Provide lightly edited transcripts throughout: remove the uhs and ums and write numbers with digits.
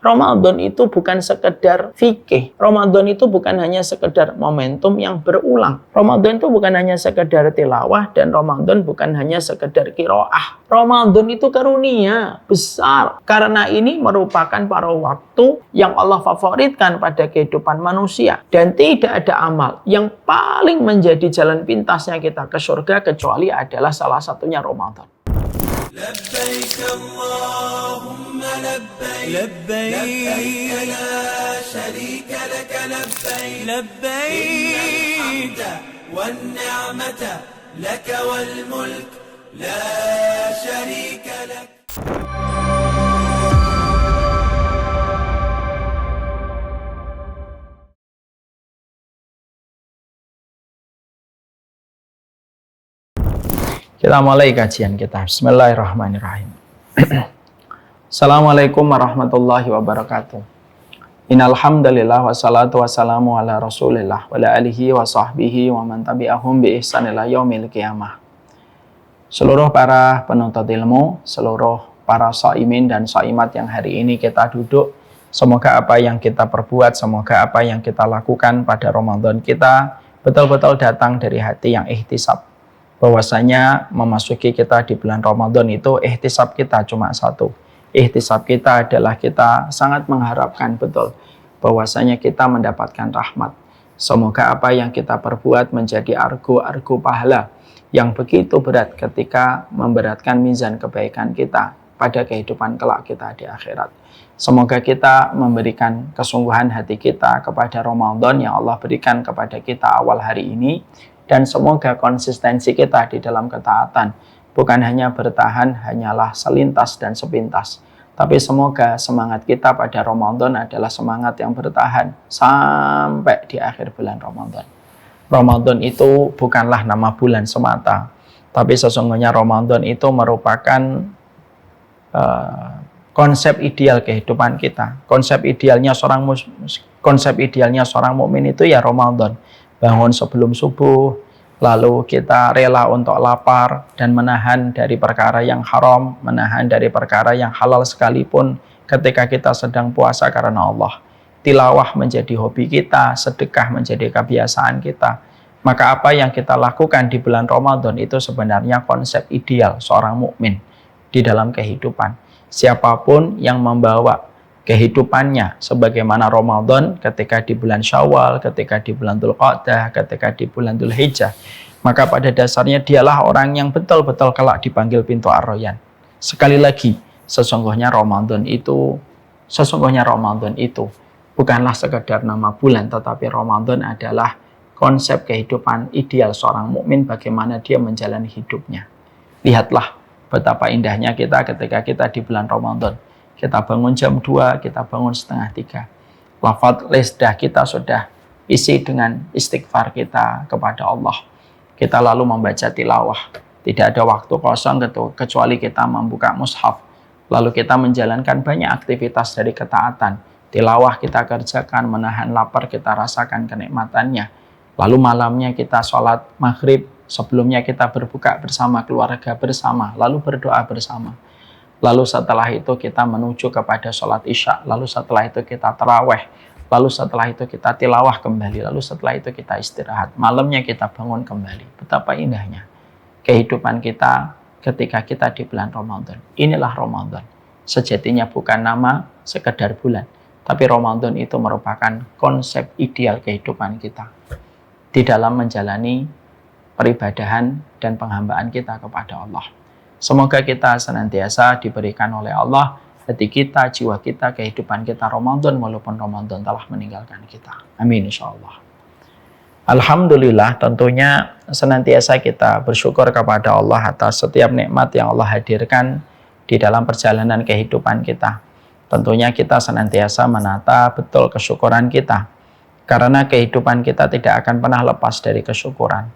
Ramadan itu bukan sekedar fikih. Ramadan itu bukan hanya sekedar momentum yang berulang. Ramadan itu bukan hanya sekedar tilawah, dan Ramadan bukan hanya sekedar qiraah. Ramadan itu karunia besar. Karena ini merupakan paruh waktu yang Allah favoritkan pada kehidupan manusia. Dan tidak ada amal yang paling menjadi jalan pintasnya kita ke surga kecuali adalah salah satunya Ramadan. لبيك اللهم لبيك لبيك لا شريك لك لبيك لبيك الحمد والنعمة لك والملك لا شريك لك. Kita mulai kajian kita. Bismillahirrahmanirrahim. Assalamualaikum warahmatullahi wabarakatuh. Innal hamdalillah wassalatu wassalamu ala Rasulillah wa ala alihi wa sahbihi wa man tabi'ahum bi ihsan ila yaumil qiyamah. Seluruh para penuntut ilmu, seluruh para shaimin dan shaimat yang hari ini kita duduk, semoga apa yang kita perbuat, semoga apa yang kita lakukan pada Ramadan kita betul-betul datang dari hati yang ihtisab. Bahwasanya memasuki kita di bulan Ramadan itu ihtisab kita cuma satu. Ihtisab kita adalah kita sangat mengharapkan betul bahwasanya kita mendapatkan rahmat. Semoga apa yang kita perbuat menjadi argo-argo pahala yang begitu berat ketika memberatkan mizan kebaikan kita pada kehidupan kelak kita di akhirat. Semoga kita memberikan kesungguhan hati kita kepada Ramadan yang Allah berikan kepada kita awal hari ini. Dan semoga konsistensi kita di dalam ketaatan bukan hanya bertahan hanyalah selintas dan sepintas, tapi semoga semangat kita pada Ramadan adalah semangat yang bertahan sampai di akhir bulan Ramadan. Ramadan itu bukanlah nama bulan semata, tapi sesungguhnya Ramadan itu merupakan konsep ideal kehidupan kita. Konsep idealnya seorang mukmin itu ya Ramadan. Bangun sebelum subuh, lalu kita rela untuk lapar dan menahan dari perkara yang haram, menahan dari perkara yang halal sekalipun ketika kita sedang puasa karena Allah. Tilawah menjadi hobi kita, sedekah menjadi kebiasaan kita. Maka apa yang kita lakukan di bulan Ramadan itu sebenarnya konsep ideal seorang mukmin di dalam kehidupan. Siapapun yang membawa kehidupannya sebagaimana Ramadan ketika di bulan Syawal, ketika di bulan Dzulqa'dah, ketika di bulan Dzulhijjah, maka pada dasarnya dialah orang yang betul-betul kelak dipanggil pintu Ar-Rayyan. Sekali lagi, sesungguhnya Ramadan itu bukanlah sekedar nama bulan, tetapi Ramadan adalah konsep kehidupan ideal seorang mukmin bagaimana dia menjalani hidupnya. Lihatlah betapa indahnya kita ketika kita di bulan Ramadan. Kita bangun jam 2, kita bangun setengah 3. Lafaz lidah kita sudah isi dengan istighfar kita kepada Allah. Kita lalu membaca tilawah. Tidak ada waktu kosong kecuali kita membuka mushaf. Lalu kita menjalankan banyak aktivitas dari ketaatan. Tilawah kita kerjakan, menahan lapar kita rasakan kenikmatannya. Lalu malamnya kita sholat maghrib. Sebelumnya kita berbuka bersama keluarga bersama. Lalu berdoa bersama. Lalu setelah itu kita menuju kepada sholat isya. Lalu setelah itu kita taraweh. Lalu setelah itu kita tilawah kembali. Lalu setelah itu kita istirahat. Malamnya kita bangun kembali. Betapa indahnya kehidupan kita ketika kita di bulan Ramadan. Inilah Ramadan. Sejatinya bukan nama sekedar bulan. Tapi Ramadan itu merupakan konsep ideal kehidupan kita di dalam menjalani peribadahan dan penghambaan kita kepada Allah. Semoga kita senantiasa diberikan oleh Allah hati kita, jiwa kita, kehidupan kita Ramadan walaupun Ramadan telah meninggalkan kita. Amin insyaallah. Alhamdulillah, tentunya senantiasa kita bersyukur kepada Allah atas setiap nikmat yang Allah hadirkan di dalam perjalanan kehidupan kita. Tentunya kita senantiasa menata betul kesyukuran kita. Karena kehidupan kita tidak akan pernah lepas dari kesyukuran.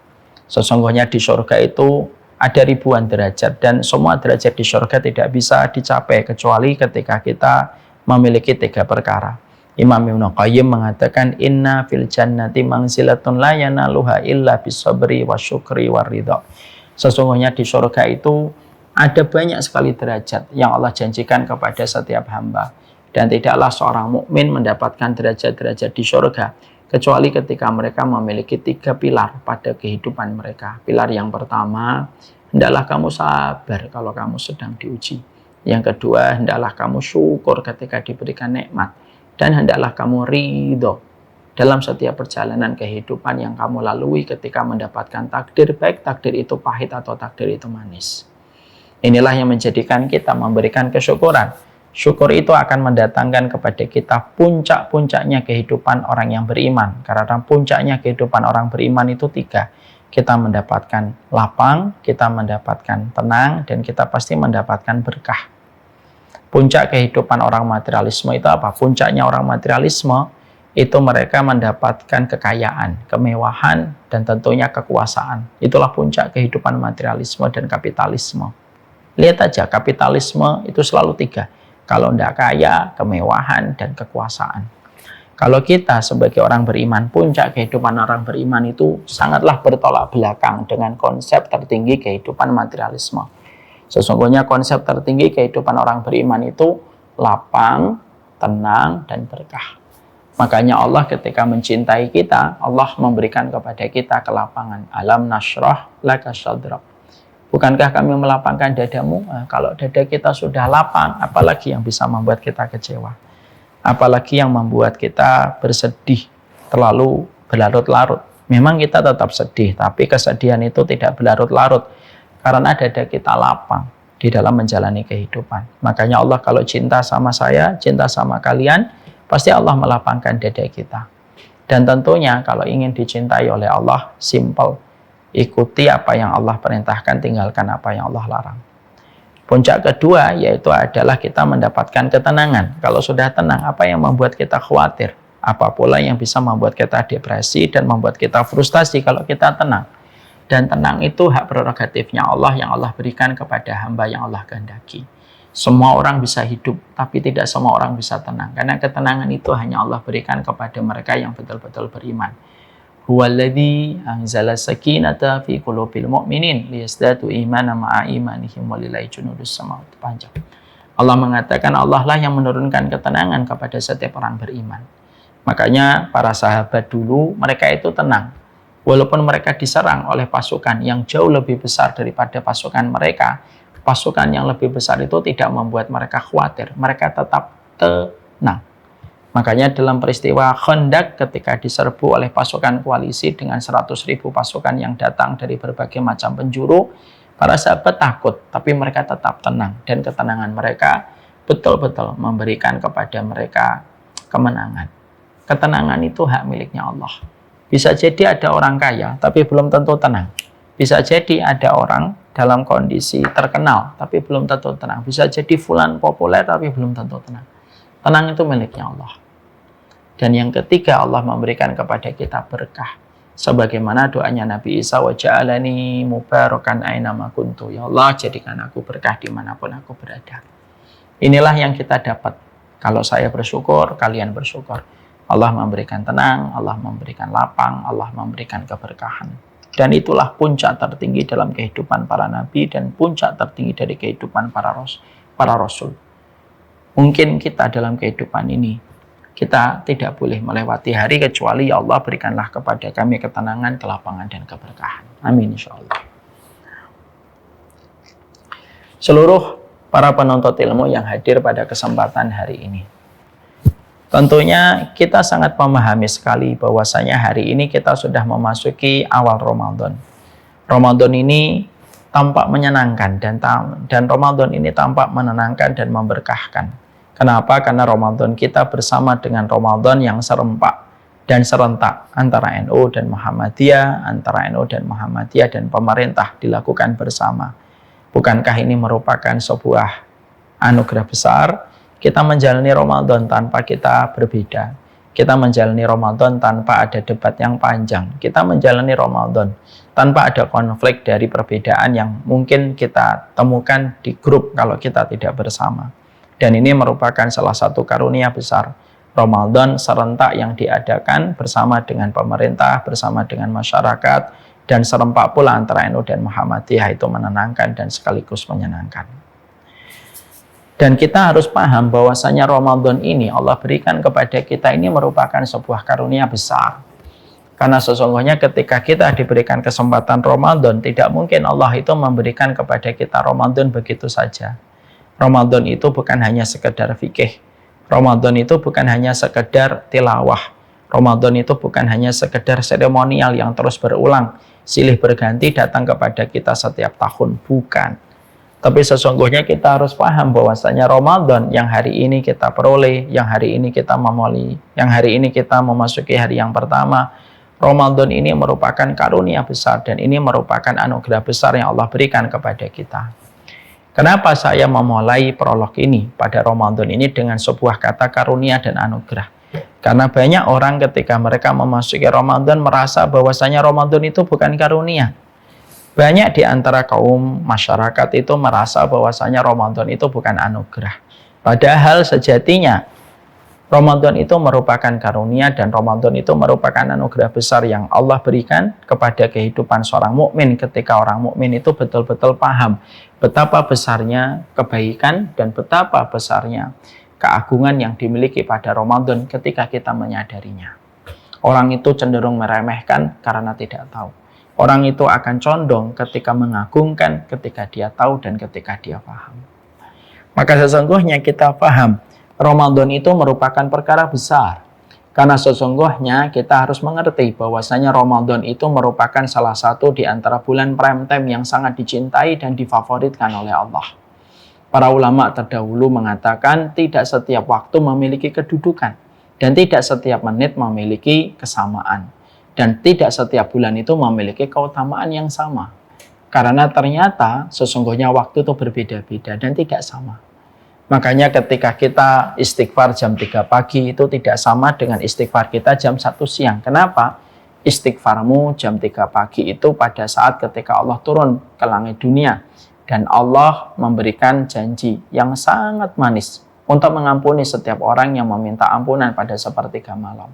Sesungguhnya di surga itu ada ribuan derajat dan semua derajat di surga tidak bisa dicapai kecuali ketika kita memiliki 3 perkara. Imam Ibnu Qayyim mengatakan inna fil jannati manzilatun la yanaluha illa bisabri wasyukri waridha. Sesungguhnya di surga itu ada banyak sekali derajat yang Allah janjikan kepada setiap hamba. Dan tidaklah seorang mukmin mendapatkan derajat-derajat di surga kecuali ketika mereka memiliki 3 pilar pada kehidupan mereka. Pilar yang pertama, hendaklah kamu sabar kalau kamu sedang diuji. Yang kedua, hendaklah kamu syukur ketika diberikan nikmat. Dan hendaklah kamu ridho dalam setiap perjalanan kehidupan yang kamu lalui ketika mendapatkan takdir, baik takdir itu pahit atau takdir itu manis. Inilah yang menjadikan kita memberikan kesyukuran. Syukur itu akan mendatangkan kepada kita puncak-puncaknya kehidupan orang yang beriman. Karena puncaknya kehidupan orang beriman itu 3. Kita mendapatkan lapang, kita mendapatkan tenang, dan kita pasti mendapatkan berkah. Puncak kehidupan orang materialisme itu apa? Puncaknya orang materialisme itu mereka mendapatkan kekayaan, kemewahan, dan tentunya kekuasaan. Itulah puncak kehidupan materialisme dan kapitalisme. Lihat aja, kapitalisme itu selalu 3. Kalau tidak kaya, kemewahan, dan kekuasaan. Kalau kita sebagai orang beriman, puncak kehidupan orang beriman itu sangatlah bertolak belakang dengan konsep tertinggi kehidupan materialisme. Sesungguhnya konsep tertinggi kehidupan orang beriman itu lapang, tenang, dan berkah. Makanya Allah ketika mencintai kita, Allah memberikan kepada kita kelapangan. Alam nashrah laka sadrak. Bukankah kami melapangkan dadamu? Nah, kalau dada kita sudah lapang, apalagi yang bisa membuat kita kecewa? Apalagi yang membuat kita bersedih, terlalu berlarut-larut. Memang kita tetap sedih, tapi kesedihan itu tidak berlarut-larut. Karena dada kita lapang di dalam menjalani kehidupan. Makanya Allah kalau cinta sama saya, cinta sama kalian, pasti Allah melapangkan dada kita. Dan tentunya kalau ingin dicintai oleh Allah, simple. Ikuti apa yang Allah perintahkan, tinggalkan apa yang Allah larang. Puncak kedua yaitu adalah kita mendapatkan ketenangan. Kalau sudah tenang, apa yang membuat kita khawatir? Apa pula yang bisa membuat kita depresi dan membuat kita frustasi kalau kita tenang? Dan tenang itu hak prerogatifnya Allah yang Allah berikan kepada hamba yang Allah kehendaki. Semua orang bisa hidup, tapi tidak semua orang bisa tenang. Karena ketenangan itu hanya Allah berikan kepada mereka yang betul-betul beriman. Huwallazi anzala sakinata fi qulubil mu'minin liyazdadu imanan ma'a imanihim walillahi junudus samawati. Panjang. Allah mengatakan Allah lah yang menurunkan ketenangan kepada setiap orang beriman. Makanya para sahabat dulu mereka itu tenang. Walaupun mereka diserang oleh pasukan yang jauh lebih besar daripada pasukan mereka, pasukan yang lebih besar itu tidak membuat mereka khawatir. Mereka tetap tenang. Makanya dalam peristiwa Khandaq ketika diserbu oleh pasukan koalisi dengan 100.000 pasukan yang datang dari berbagai macam penjuru, para sahabat takut, tapi mereka tetap tenang. Dan ketenangan mereka betul-betul memberikan kepada mereka kemenangan. Ketenangan itu hak miliknya Allah. Bisa jadi ada orang kaya, tapi belum tentu tenang. Bisa jadi ada orang dalam kondisi terkenal, tapi belum tentu tenang. Bisa jadi fulan populer, tapi belum tentu tenang. Tenang itu miliknya Allah. Dan yang ketiga, Allah memberikan kepada kita berkah. Sebagaimana doanya Nabi Isa, wa ja'alani mubarakan ainama kuntu. Ya Allah, jadikan aku berkah dimanapun aku berada. Inilah yang kita dapat. Kalau saya bersyukur, kalian bersyukur. Allah memberikan tenang, Allah memberikan lapang, Allah memberikan keberkahan. Dan itulah puncak tertinggi dalam kehidupan para nabi dan puncak tertinggi dari kehidupan para rasul. Mungkin kita dalam kehidupan ini, kita tidak boleh melewati hari kecuali ya Allah berikanlah kepada kami ketenangan, kelapangan, dan keberkahan. Amin insyaallah. Seluruh para penuntut ilmu yang hadir pada kesempatan hari ini, tentunya kita sangat memahami sekali bahwasanya hari ini kita sudah memasuki awal Ramadan. Ramadan ini tampak menyenangkan dan Ramadan ini tampak menenangkan dan memberkahkan. Kenapa? Karena Ramadan kita bersama dengan Ramadan yang serempak dan serentak antara NU dan Muhammadiyah, antara NU dan Muhammadiyah dan pemerintah dilakukan bersama. Bukankah ini merupakan sebuah anugerah besar? Kita menjalani Ramadan tanpa kita berbeda. Kita menjalani Ramadan tanpa ada debat yang panjang. Kita menjalani Ramadan tanpa ada konflik dari perbedaan yang mungkin kita temukan di grup kalau kita tidak bersama. Dan ini merupakan salah satu karunia besar. Ramadan serentak yang diadakan bersama dengan pemerintah, bersama dengan masyarakat, dan serempak pula antara NU dan Muhammadiyah itu menenangkan dan sekaligus menyenangkan. Dan kita harus paham bahwasanya Ramadan ini Allah berikan kepada kita ini merupakan sebuah karunia besar. Karena sesungguhnya ketika kita diberikan kesempatan Ramadan, tidak mungkin Allah itu memberikan kepada kita Ramadan begitu saja. Ramadan itu bukan hanya sekedar fikih. Ramadan itu bukan hanya sekedar tilawah. Ramadan itu bukan hanya sekedar seremonial yang terus berulang, silih berganti datang kepada kita setiap tahun. Bukan. Tapi sesungguhnya kita harus paham bahwasanya Ramadan yang hari ini kita peroleh, yang hari ini kita memulai, yang hari ini kita memasuki hari yang pertama, Ramadan ini merupakan karunia besar dan ini merupakan anugerah besar yang Allah berikan kepada kita. Kenapa saya memulai prolog ini pada Ramadan ini dengan sebuah kata karunia dan anugerah? Karena banyak orang ketika mereka memasuki Ramadan merasa bahwasanya Ramadan itu bukan karunia. Banyak di antara kaum masyarakat itu merasa bahwasanya Ramadan itu bukan anugerah. Padahal sejatinya Ramadan itu merupakan karunia dan Ramadan itu merupakan anugerah besar yang Allah berikan kepada kehidupan seorang mukmin ketika orang mukmin itu betul-betul paham betapa besarnya kebaikan dan betapa besarnya keagungan yang dimiliki pada Ramadan ketika kita menyadarinya. Orang itu cenderung meremehkan karena tidak tahu. Orang itu akan condong ketika mengagungkan ketika dia tahu dan ketika dia paham. Maka sesungguhnya kita paham Ramadan itu merupakan perkara besar. Karena sesungguhnya kita harus mengerti bahwasanya Ramadan itu merupakan salah satu di antara bulan prime time yang sangat dicintai dan difavoritkan oleh Allah. Para ulama terdahulu mengatakan tidak setiap waktu memiliki kedudukan dan tidak setiap menit memiliki kesamaan. Dan tidak setiap bulan itu memiliki keutamaan yang sama. Karena ternyata sesungguhnya waktu itu berbeda-beda dan tidak sama. Makanya ketika kita istighfar jam 3 pagi itu tidak sama dengan istighfar kita jam 1 siang. Kenapa? Istighfarmu jam 3 pagi itu pada saat ketika Allah turun ke langit dunia. Dan Allah memberikan janji yang sangat manis untuk mengampuni setiap orang yang meminta ampunan pada sepertiga malam.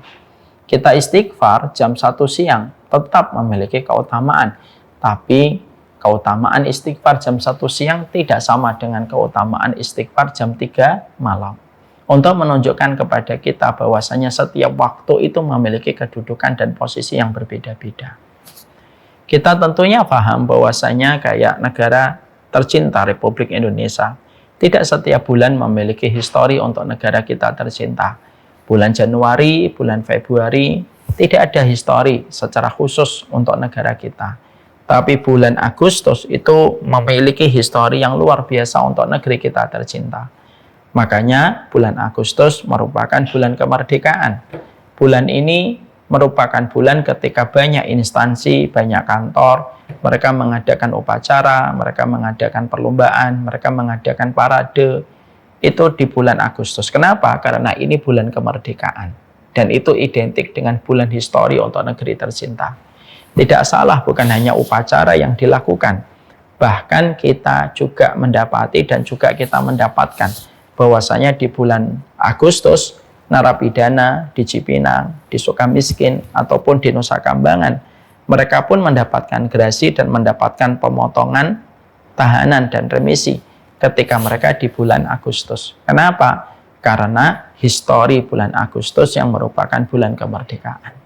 Kita istighfar jam 1 siang tetap memiliki keutamaan. Tapi keutamaan istighfar jam 1 siang tidak sama dengan keutamaan istighfar jam 3 malam. Untuk menunjukkan kepada kita bahwasanya setiap waktu itu memiliki kedudukan dan posisi yang berbeda-beda. Kita tentunya paham bahwasanya kayak negara tercinta Republik Indonesia, tidak setiap bulan memiliki histori untuk negara kita tercinta. Bulan Januari, bulan Februari, tidak ada histori secara khusus untuk negara kita. Tapi bulan Agustus itu memiliki histori yang luar biasa untuk negeri kita tercinta. Makanya bulan Agustus merupakan bulan kemerdekaan. Bulan ini merupakan bulan ketika banyak instansi, banyak kantor, mereka mengadakan upacara, mereka mengadakan perlombaan, mereka mengadakan parade. Itu di bulan Agustus. Kenapa? Karena ini bulan kemerdekaan. Dan itu identik dengan bulan histori untuk negeri tercinta. Tidak salah, bukan hanya upacara yang dilakukan. Bahkan kita juga mendapati dan juga kita mendapatkan bahwasanya di bulan Agustus, narapidana di Cipinang, di Sukamiskin, ataupun di Nusa Kambangan, mereka pun mendapatkan gerasi dan mendapatkan pemotongan tahanan dan remisi ketika mereka di bulan Agustus. Kenapa? Karena histori bulan Agustus yang merupakan bulan kemerdekaan.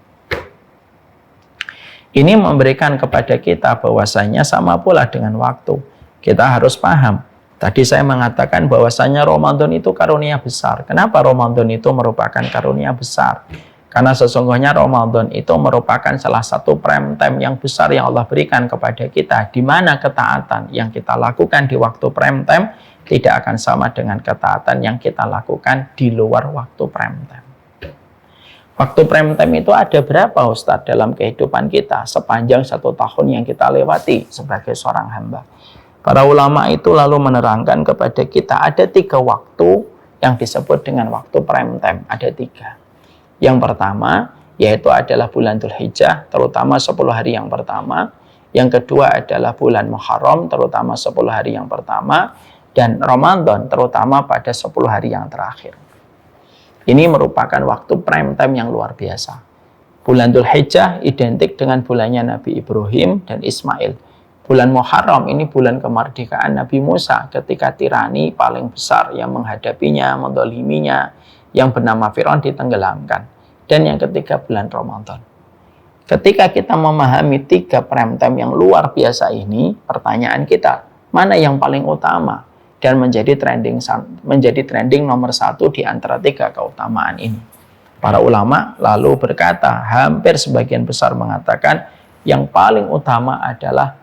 Ini memberikan kepada kita bahwasanya sama pula dengan waktu. Kita harus paham. Tadi saya mengatakan bahwasanya Ramadan itu karunia besar. Kenapa Ramadan itu merupakan karunia besar? Karena sesungguhnya Ramadan itu merupakan salah satu prime time yang besar yang Allah berikan kepada kita, di mana ketaatan yang kita lakukan di waktu prime time tidak akan sama dengan ketaatan yang kita lakukan di luar waktu prime time. Waktu prime time itu ada berapa, Ustadz, dalam kehidupan kita sepanjang 1 tahun yang kita lewati sebagai seorang hamba? Para ulama itu lalu menerangkan kepada kita ada 3 waktu yang disebut dengan waktu prime time. Ada 3. Yang pertama, yaitu adalah bulan Dzulhijjah, terutama 10 hari yang pertama. Yang kedua adalah bulan Muharram, terutama 10 hari yang pertama. Dan Ramadan, terutama pada 10 hari yang terakhir. Ini merupakan waktu prime time yang luar biasa. Bulan Dzulhijjah identik dengan bulannya Nabi Ibrahim dan Ismail. Bulan Muharram ini bulan kemerdekaan Nabi Musa ketika tirani paling besar yang menghadapinya, mendoliminya, yang bernama Firaun ditenggelamkan. Dan yang ketiga bulan Ramadan. Ketika kita memahami 3 prime time yang luar biasa ini, pertanyaan kita, mana yang paling utama dan menjadi trending nomor 1 di antara 3 keutamaan ini? Para ulama lalu berkata, hampir sebagian besar mengatakan yang paling utama adalah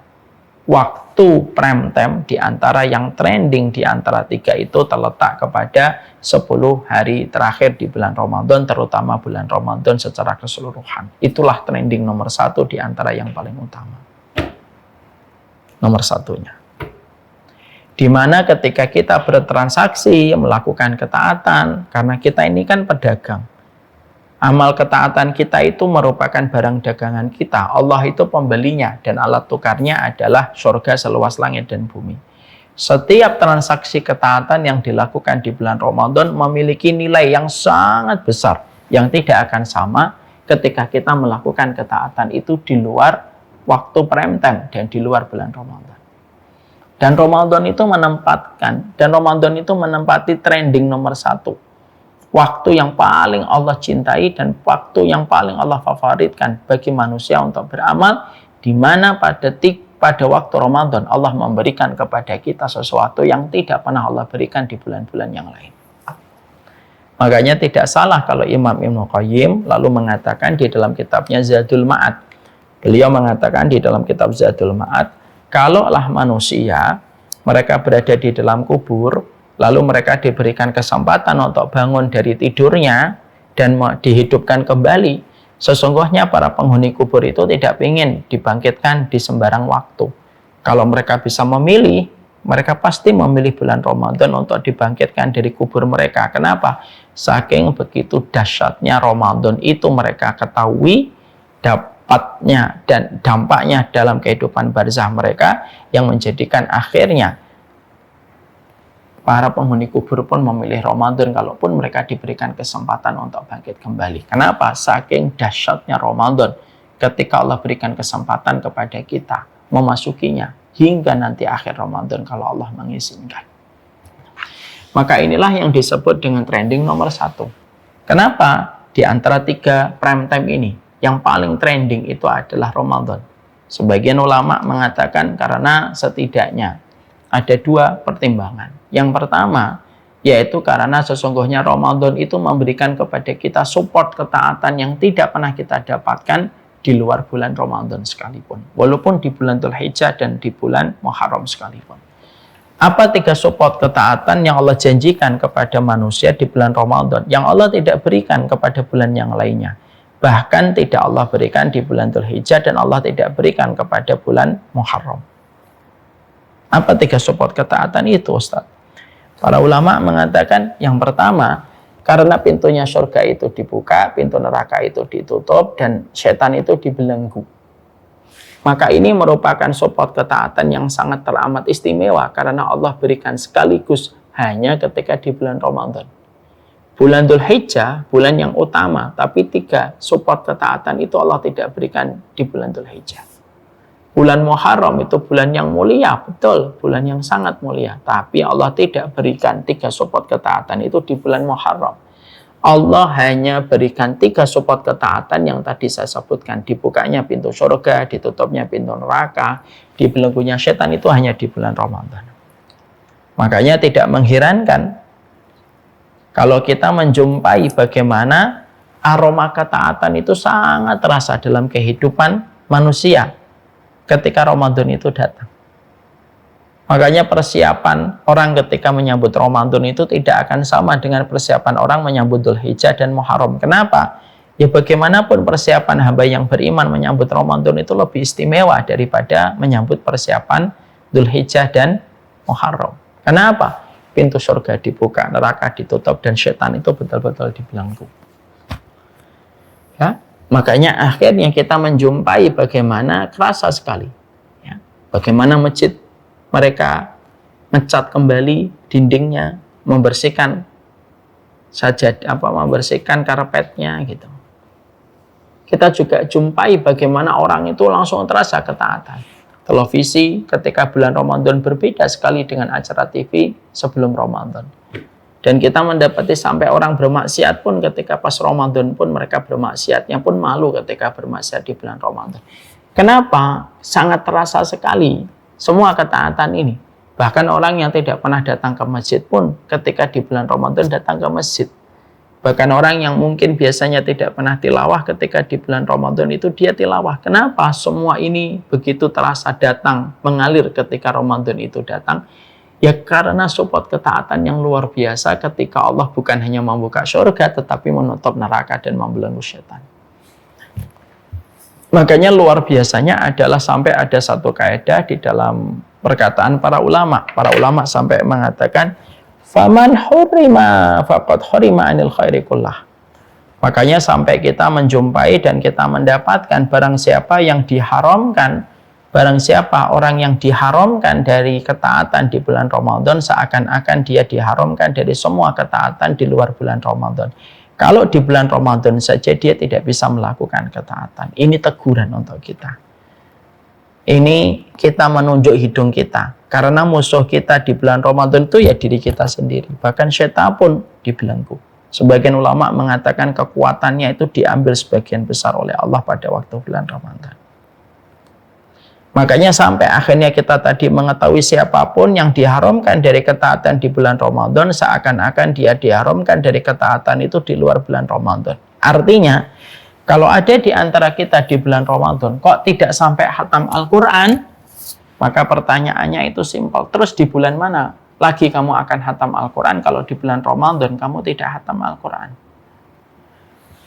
waktu prime time di antara yang trending di antara 3 itu terletak kepada 10 hari terakhir di bulan Ramadan, terutama bulan Ramadan secara keseluruhan. Itulah trending nomor 1 di antara yang paling utama. Nomor 1-nya. Dimana ketika kita bertransaksi, melakukan ketaatan, karena kita ini kan pedagang. Amal ketaatan kita itu merupakan barang dagangan kita. Allah itu pembelinya dan alat tukarnya adalah surga seluas langit dan bumi. Setiap transaksi ketaatan yang dilakukan di bulan Ramadan memiliki nilai yang sangat besar yang tidak akan sama ketika kita melakukan ketaatan itu di luar waktu prime time dan di luar bulan Ramadan. Dan Ramadan itu menempati trending nomor 1. Waktu yang paling Allah cintai dan waktu yang paling Allah favoritkan bagi manusia untuk beramal, di mana pada waktu Ramadan Allah memberikan kepada kita sesuatu yang tidak pernah Allah berikan di bulan-bulan yang lain. Makanya tidak salah kalau Imam Ibnu Qayyim lalu mengatakan di dalam kitabnya Zadul Ma'ad. Beliau mengatakan di dalam kitab Zadul Ma'ad, kalaulah manusia mereka berada di dalam kubur, lalu mereka diberikan kesempatan untuk bangun dari tidurnya dan dihidupkan kembali. Sesungguhnya para penghuni kubur itu tidak ingin dibangkitkan di sembarang waktu. Kalau mereka bisa memilih, mereka pasti memilih bulan Ramadan untuk dibangkitkan dari kubur mereka. Kenapa? Saking begitu dahsyatnya Ramadan itu mereka ketahui dapatnya dan dampaknya dalam kehidupan barzah mereka yang menjadikan akhirnya para penghuni kubur pun memilih Ramadan kalaupun mereka diberikan kesempatan untuk bangkit kembali. Kenapa? Saking dahsyatnya Ramadan ketika Allah berikan kesempatan kepada kita memasukinya hingga nanti akhir Ramadan kalau Allah mengizinkan. Maka inilah yang disebut dengan trending nomor 1. Kenapa? Di antara 3 prime time ini yang paling trending itu adalah Ramadan. Sebagian ulama mengatakan karena setidaknya ada 2 pertimbangan. Yang pertama, yaitu karena sesungguhnya Ramadan itu memberikan kepada kita support ketaatan yang tidak pernah kita dapatkan di luar bulan Ramadan sekalipun. Walaupun di bulan Dzulhijjah dan di bulan Muharram sekalipun. Apa 3 support ketaatan yang Allah janjikan kepada manusia di bulan Ramadan yang Allah tidak berikan kepada bulan yang lainnya? Bahkan tidak Allah berikan di bulan Dzulhijjah dan Allah tidak berikan kepada bulan Muharram. Apa 3 support ketaatan itu, Ustaz? Para ulama mengatakan yang pertama, karena pintunya surga itu dibuka, pintu neraka itu ditutup, dan setan itu dibelenggu. Maka ini merupakan support ketaatan yang sangat teramat istimewa karena Allah berikan sekaligus hanya ketika di bulan Ramadan. Bulan Dzulhijjah, bulan yang utama, tapi 3 support ketaatan itu Allah tidak berikan di bulan Dzulhijjah. Bulan Muharram itu bulan yang mulia, betul, bulan yang sangat mulia. Tapi Allah tidak berikan 3 support ketaatan itu di bulan Muharram. Allah hanya berikan 3 support ketaatan yang tadi saya sebutkan. Dibukanya pintu surga, ditutupnya pintu neraka, dibelenggunya setan itu hanya di bulan Ramadan. Makanya tidak mengherankan kalau kita menjumpai bagaimana aroma ketaatan itu sangat terasa dalam kehidupan manusia ketika Ramadan itu datang. Makanya persiapan orang ketika menyambut Ramadan itu tidak akan sama dengan persiapan orang menyambut Dzulhijjah dan Muharram. Kenapa? Ya bagaimanapun persiapan hamba yang beriman menyambut Ramadan itu lebih istimewa daripada menyambut persiapan Dzulhijjah dan Muharram. Kenapa? Pintu surga dibuka, neraka ditutup, dan setan itu betul-betul dibelenggu. Ya? Makanya akhirnya kita menjumpai bagaimana kerasa sekali. Ya. Bagaimana masjid mereka ngecat kembali dindingnya, membersihkan membersihkan karpetnya gitu. Kita juga jumpai bagaimana orang itu langsung terasa ketaatan. televisi ketika bulan Ramadan berbeda sekali dengan acara TV sebelum Ramadan. Dan kita mendapati sampai orang bermaksiat pun ketika pas Ramadan pun mereka bermaksiatnya pun malu ketika bermaksiat di bulan Ramadan. Kenapa? Sangat terasa sekali semua ketaatan ini. Bahkan orang yang tidak pernah datang ke masjid pun ketika di bulan Ramadan datang ke masjid. Bahkan orang yang mungkin biasanya tidak pernah tilawah ketika di bulan Ramadan itu dia tilawah. Kenapa? Semua ini begitu terasa datang, mengalir ketika Ramadan itu datang. Ya karena support ketaatan yang luar biasa ketika Allah bukan hanya membuka surga tetapi menutup neraka dan membelenggu setan. Makanya luar biasanya adalah sampai ada satu kaidah di dalam perkataan para ulama. Para ulama sampai mengatakan faman hurima faqad hurima anil khairi kullah. Makanya sampai kita menjumpai dan kita mendapatkan barang siapa yang diharamkan, barang siapa orang yang diharamkan dari ketaatan di bulan Ramadan, seakan-akan dia diharamkan dari semua ketaatan di luar bulan Ramadan. Kalau di bulan Ramadan saja dia tidak bisa melakukan ketaatan. Ini teguran untuk kita. Ini kita menunjuk hidung kita. Karena musuh kita di bulan Ramadan itu ya diri kita sendiri. Bahkan syaitan pun dibelenggu. Sebagian ulama mengatakan kekuatannya itu diambil sebagian besar oleh Allah pada waktu bulan Ramadan. Makanya sampai akhirnya kita tadi mengetahui siapapun yang diharamkan dari ketaatan di bulan Ramadan, seakan-akan dia diharamkan dari ketaatan itu di luar bulan Ramadan. Artinya, kalau ada di antara kita di bulan Ramadan, kok tidak sampai khatam Al-Quran? Maka pertanyaannya itu simpel. Terus di bulan mana lagi kamu akan khatam Al-Quran kalau di bulan Ramadan kamu tidak khatam Al-Quran?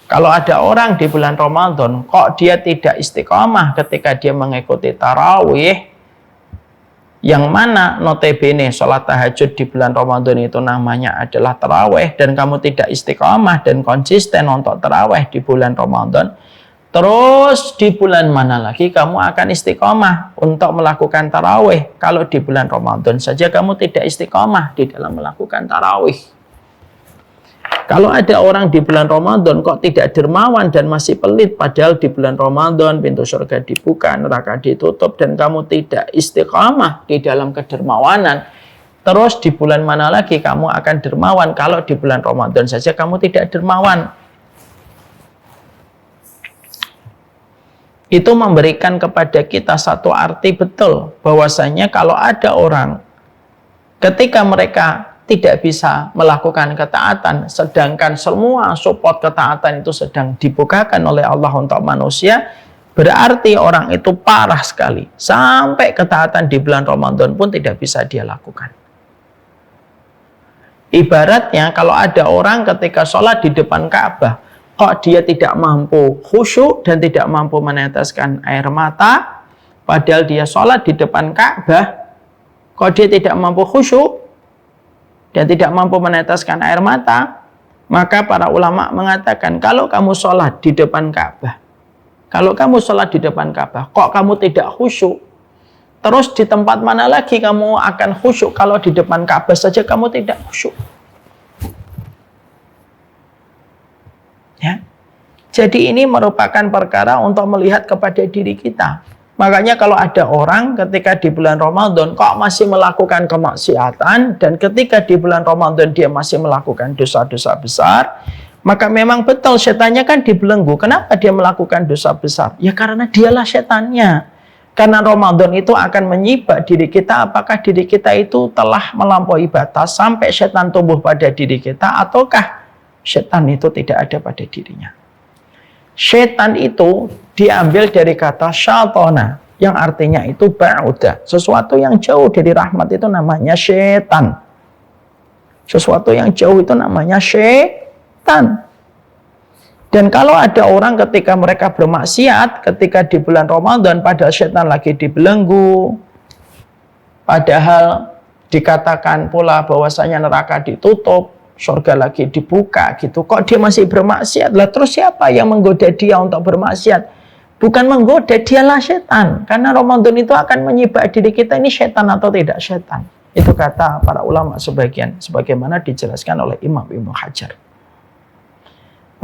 Kalau ada orang di bulan Ramadan, kok dia tidak istiqomah ketika dia mengikuti tarawih, yang mana notabene sholat tahajud di bulan Ramadan itu namanya adalah tarawih, dan kamu tidak istiqomah dan konsisten untuk tarawih di bulan Ramadan, terus di bulan mana lagi kamu akan istiqomah untuk melakukan tarawih kalau di bulan Ramadan saja kamu tidak istiqomah di dalam melakukan tarawih? Kalau ada orang di bulan Ramadan kok tidak dermawan dan masih pelit, padahal di bulan Ramadan pintu surga dibuka, neraka ditutup, dan kamu tidak istiqamah di dalam kedermawanan, terus di bulan mana lagi kamu akan dermawan kalau di bulan Ramadan saja kamu tidak dermawan? Itu memberikan kepada kita satu arti betul, bahwasanya kalau ada orang ketika mereka tidak bisa melakukan ketaatan, sedangkan semua support ketaatan itu sedang dibukakan oleh Allah untuk manusia, berarti orang itu parah sekali. Sampai ketaatan di bulan Ramadan pun tidak bisa dia lakukan. Ibaratnya kalau ada orang ketika sholat di depan Ka'bah, kok dia tidak mampu khusyuk dan tidak mampu meneteskan air mata, padahal dia sholat di depan Ka'bah, kok dia tidak mampu khusyuk dan tidak mampu meneteskan air mata, maka para ulama mengatakan kalau kamu sholat di depan Ka'bah, kok kamu tidak khusyuk, terus di tempat mana lagi kamu akan khusyuk kalau di depan Ka'bah saja kamu tidak khusyuk? Ya. Jadi ini merupakan perkara untuk melihat kepada diri kita. Makanya kalau ada orang ketika di bulan Ramadan kok masih melakukan kemaksiatan, dan ketika di bulan Ramadan dia masih melakukan dosa-dosa besar, maka memang betul setannya kan dibelenggu. Kenapa dia melakukan dosa besar? Ya karena dialah setannya. Karena Ramadan itu akan menyibak diri kita, apakah diri kita itu telah melampaui batas sampai setan tumbuh pada diri kita, ataukah setan itu tidak ada pada dirinya. Setan itu diambil dari kata syatona, yang artinya itu ba'uda. Sesuatu yang jauh dari rahmat itu namanya setan. Sesuatu yang jauh itu namanya setan. Dan kalau ada orang ketika mereka bermaksiat, ketika di bulan Ramadan, padahal setan lagi dibelenggu, padahal dikatakan pula bahwasanya neraka ditutup, surga lagi dibuka gitu, kok dia masih bermaksiat? Lah terus siapa yang menggoda dia untuk bermaksiat? Bukan menggoda, dialah setan. Karena Ramadan itu akan menyibak diri kita, ini setan atau tidak setan. Itu kata para ulama sebagian, sebagaimana dijelaskan oleh Imam Ibnu Hajar.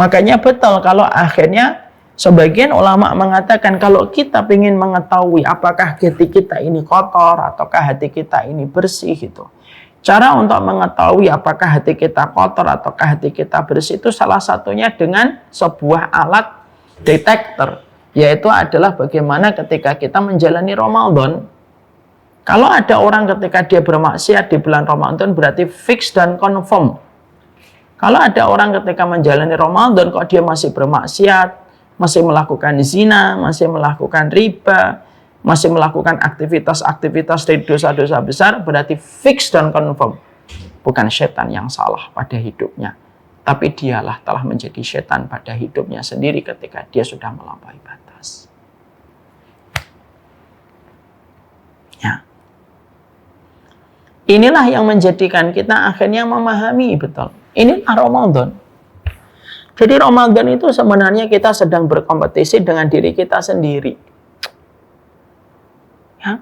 Makanya betul kalau akhirnya Sebagian ulama mengatakan kalau kita ingin mengetahui apakah hati kita ini kotor ataukah hati kita ini bersih gitu. Cara untuk mengetahui apakah hati kita kotor ataukah hati kita bersih itu salah satunya dengan sebuah alat detektor, yaitu adalah bagaimana ketika kita menjalani Ramadan. Kalau ada orang ketika dia bermaksiat di bulan Ramadan berarti fix dan confirm. Kalau ada orang ketika menjalani Ramadan kok dia masih bermaksiat, masih melakukan zina, masih melakukan riba, masih melakukan aktivitas-aktivitas dari dosa-dosa besar, berarti fix dan confirm. Bukan setan yang salah pada hidupnya, tapi dialah telah menjadi setan pada hidupnya sendiri ketika dia sudah melampaui batas. Ya. Inilah yang menjadikan kita akhirnya memahami betul. Inilah Ramadan. Jadi Ramadan itu sebenarnya kita sedang berkompetisi dengan diri kita sendiri. Ya.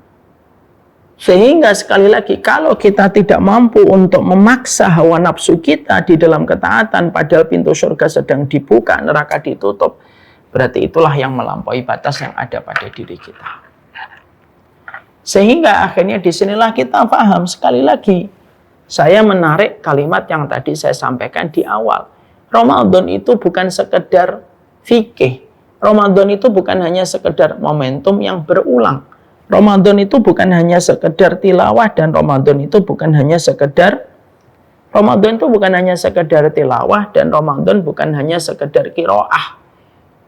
Sehingga sekali lagi kalau kita tidak mampu untuk memaksa hawa nafsu kita di dalam ketaatan padahal pintu surga sedang dibuka, neraka ditutup, berarti itulah yang melampaui batas yang ada pada diri kita. Sehingga akhirnya disinilah kita paham sekali lagi. Saya menarik kalimat yang tadi saya sampaikan di awal. Ramadan itu bukan sekedar fikih. Ramadan itu bukan hanya sekedar momentum yang berulang. Ramadan itu bukan hanya sekedar tilawah dan Ramadan itu bukan hanya sekedar tilawah dan Ramadan bukan hanya sekedar qiraah.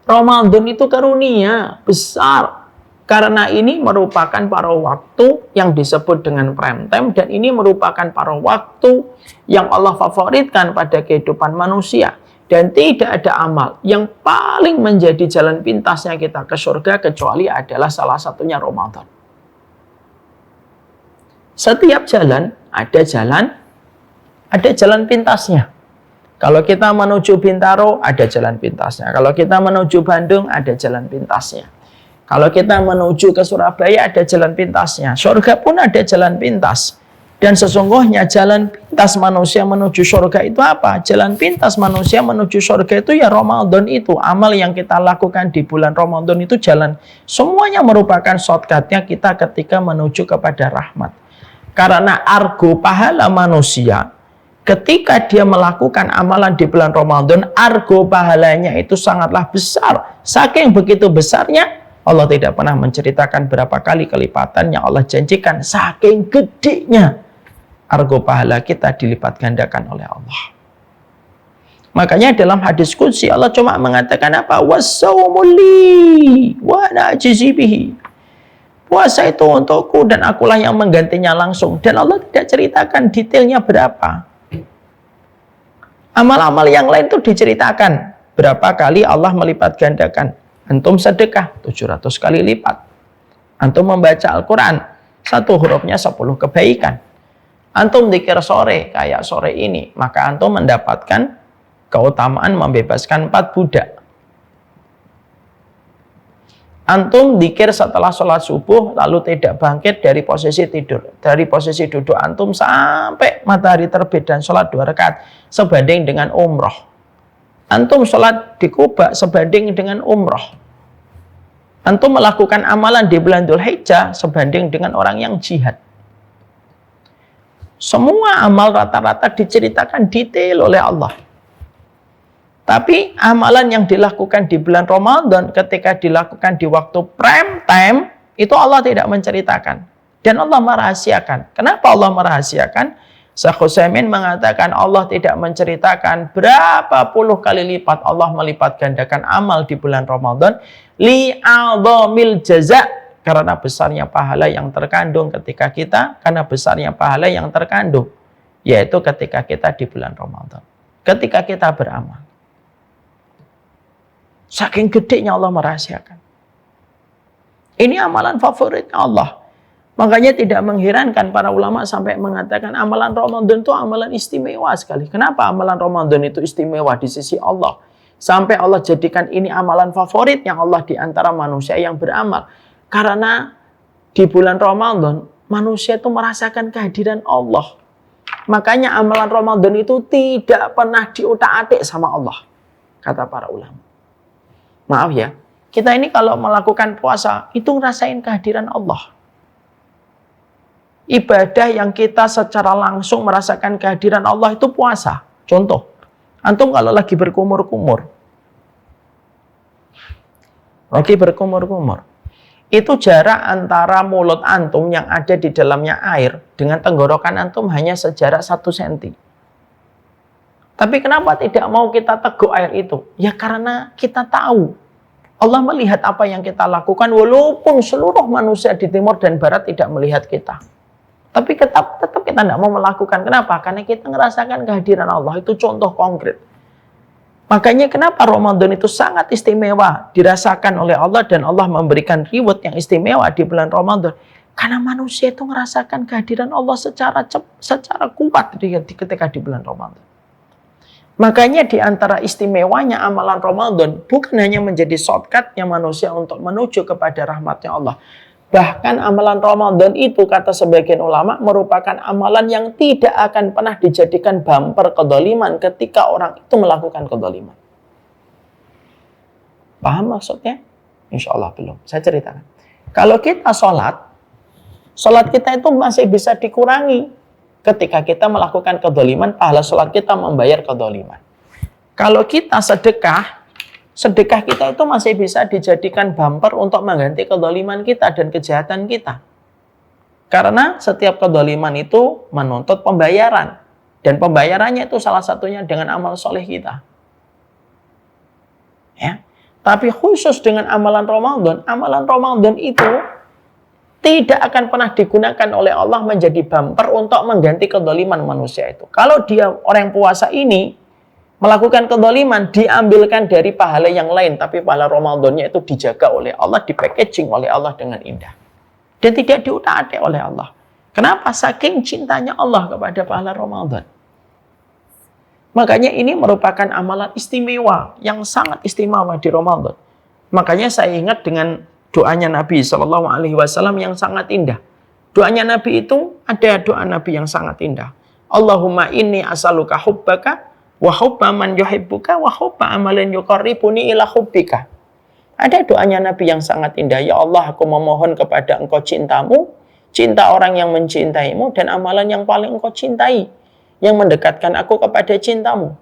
Ramadan itu karunia besar. Karena ini merupakan paruh waktu yang disebut dengan prime time dan ini merupakan paruh waktu yang Allah favoritkan pada kehidupan manusia. Dan tidak ada amal yang paling menjadi jalan pintasnya kita ke surga kecuali adalah salah satunya Ramadan. Setiap jalan ada jalan pintasnya. Kalau kita menuju Bintaro ada jalan pintasnya. Kalau kita menuju Bandung ada jalan pintasnya. Kalau kita menuju ke Surabaya ada jalan pintasnya. Surga pun ada jalan pintas. Dan sesungguhnya jalan pintas manusia menuju surga itu apa? Jalan pintas manusia menuju surga itu ya Ramadan itu. Amal yang kita lakukan di bulan Ramadan itu jalan. Semuanya merupakan shortcutnya kita ketika menuju kepada rahmat. Karena argo pahala manusia ketika dia melakukan amalan di bulan Ramadan, argo pahalanya itu sangatlah besar. Saking begitu besarnya, Allah tidak pernah menceritakan berapa kali kelipatan yang Allah janjikan. Saking gedenya argo pahala kita dilipat gandakan oleh Allah. Makanya dalam hadis qudsi Allah cuma mengatakan apa? Wassawmuli wa ana ajzi bihi. Puasa itu untukku dan akulah yang menggantinya langsung. Dan Allah tidak ceritakan detailnya berapa. Amal-amal yang lain itu diceritakan berapa kali Allah melipat gandakan. Antum sedekah 700 kali lipat. Antum membaca Al-Quran, satu hurufnya 10 kebaikan. Antum dzikir sore kayak sore ini, maka antum mendapatkan keutamaan membebaskan 4 budak. Antum dzikir setelah sholat subuh lalu tidak bangkit dari posisi tidur. Dari posisi duduk antum sampai matahari terbit dan sholat 2 rakaat sebanding dengan umroh. Antum sholat di Kuba sebanding dengan umroh. Antum melakukan amalan di bulan Dzulhijjah sebanding dengan orang yang jihad. Semua amal rata-rata diceritakan detail oleh Allah. Tapi amalan yang dilakukan di bulan Ramadan ketika dilakukan di waktu prime time, itu Allah tidak menceritakan. Dan Allah merahasiakan. Kenapa Allah merahasiakan? Syekh Utsaimin mengatakan Allah tidak menceritakan berapa puluh kali lipat Allah melipat gandakan amal di bulan Ramadan li'adhamil jaza, karena besarnya pahala yang terkandung karena besarnya pahala yang terkandung yaitu ketika kita di bulan Ramadan, ketika kita beramal. Saking gedenya Allah merahasiakan. Ini amalan favorit Allah. Makanya tidak mengherankan para ulama sampai mengatakan amalan Ramadan itu amalan istimewa sekali. Kenapa amalan Ramadan itu istimewa di sisi Allah? Sampai Allah jadikan ini amalan favorit yang Allah di antara manusia yang beramal. Karena di bulan Ramadan, manusia itu merasakan kehadiran Allah. Makanya amalan Ramadan itu tidak pernah diutak-atik sama Allah. Kata para ulama. Maaf ya, kita ini kalau melakukan puasa, itu ngerasain kehadiran Allah. Ibadah yang kita secara langsung merasakan kehadiran Allah itu puasa. Contoh, antum kalau lagi berkumur-kumur, itu jarak antara mulut antum yang ada di dalamnya air dengan tenggorokan antum hanya sejarak 1 cm. Tapi kenapa tidak mau kita teguk air itu? Ya karena kita tahu Allah melihat apa yang kita lakukan walaupun seluruh manusia di timur dan barat tidak melihat kita. Tapi tetap kita tidak mau melakukan. Kenapa? Karena kita merasakan kehadiran Allah. Itu contoh konkret. Makanya kenapa Ramadan itu sangat istimewa dirasakan oleh Allah dan Allah memberikan reward yang istimewa di bulan Ramadan. Karena manusia itu merasakan kehadiran Allah secara kuat ketika di bulan Ramadan. Makanya di antara istimewanya amalan Ramadan bukan hanya menjadi shortcutnya manusia untuk menuju kepada rahmatnya Allah. Bahkan amalan Ramadan itu kata sebagian ulama merupakan amalan yang tidak akan pernah dijadikan bumper kedoliman ketika orang itu melakukan kedoliman. Paham maksudnya? Insya Allah belum. Saya ceritakan. Kalau kita sholat kita itu masih bisa dikurangi. Ketika kita melakukan kedoliman, pahala sholat kita membayar kedoliman. Kalau kita sedekah kita itu masih bisa dijadikan bumper untuk mengganti kedoliman kita dan kejahatan kita. Karena setiap kedoliman itu menuntut pembayaran. Dan pembayarannya itu salah satunya dengan amal soleh kita. Ya. Tapi khusus dengan amalan Ramadan itu tidak akan pernah digunakan oleh Allah menjadi bumper untuk mengganti kedoliman manusia itu. Kalau dia orang puasa ini melakukan kedoliman, diambilkan dari pahala yang lain. Tapi pahala Ramadannya itu dijaga oleh Allah, dipackaging oleh Allah dengan indah. Dan tidak diutak-atik oleh Allah. Kenapa? Saking cintanya Allah kepada pahala Ramadan. Makanya ini merupakan amalan istimewa, yang sangat istimewa di Ramadan. Makanya saya ingat dengan doanya Nabi SAW yang sangat indah. Doanya Nabi itu, ada doa Nabi yang sangat indah. Allahumma inni as'aluka hubbaka wa hubba man yuhibbuka wa hubba amalin yuqarribuni ila hubbika. Ada doanya Nabi yang sangat indah. Ya Allah, aku memohon kepada engkau cintamu, cinta orang yang mencintaimu, dan amalan yang paling engkau cintai, yang mendekatkan aku kepada cintamu.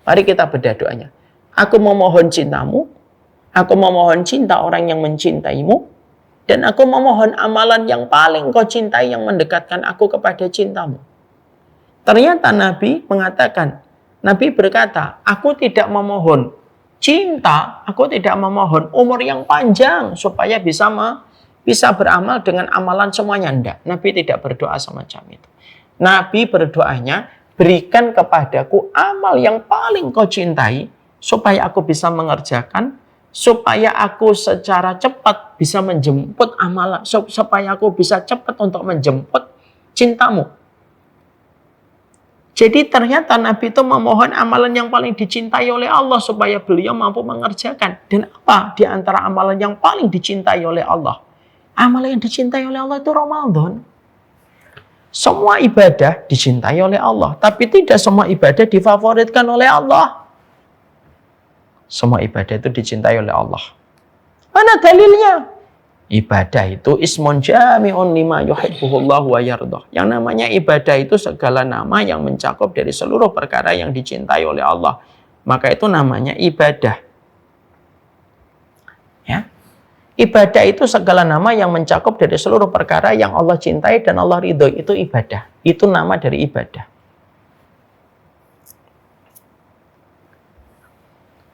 Mari kita bedah doanya. Aku memohon cintamu, aku memohon cinta orang yang mencintaimu, dan aku memohon amalan yang paling engkau cintai, yang mendekatkan aku kepada cintamu. Ternyata Nabi mengatakan, Nabi berkata, aku tidak memohon cinta, aku tidak memohon umur yang panjang supaya bisa beramal dengan amalan semuanya. Tidak. Nabi tidak berdoa semacam itu. Nabi berdoanya, berikan kepadaku amal yang paling kau cintai supaya aku bisa mengerjakan, supaya aku secara cepat bisa menjemput amalan, supaya aku bisa cepat untuk menjemput cintamu. Jadi ternyata Nabi itu memohon amalan yang paling dicintai oleh Allah supaya beliau mampu mengerjakan. Dan apa di antara amalan yang paling dicintai oleh Allah? Amalan yang dicintai oleh Allah itu Ramadan. Semua ibadah dicintai oleh Allah, tapi tidak semua ibadah difavoritkan oleh Allah. Semua ibadah itu dicintai oleh Allah. Mana dalilnya? Ibadah itu ismun jami'un lima yuhibbuhullahu wa yardah. Yang namanya ibadah itu segala nama yang mencakup dari seluruh perkara yang dicintai oleh Allah. Maka itu namanya ibadah. Ya. Ibadah itu segala nama yang mencakup dari seluruh perkara yang Allah cintai dan Allah ridhoi. Itu ibadah. Itu nama dari ibadah.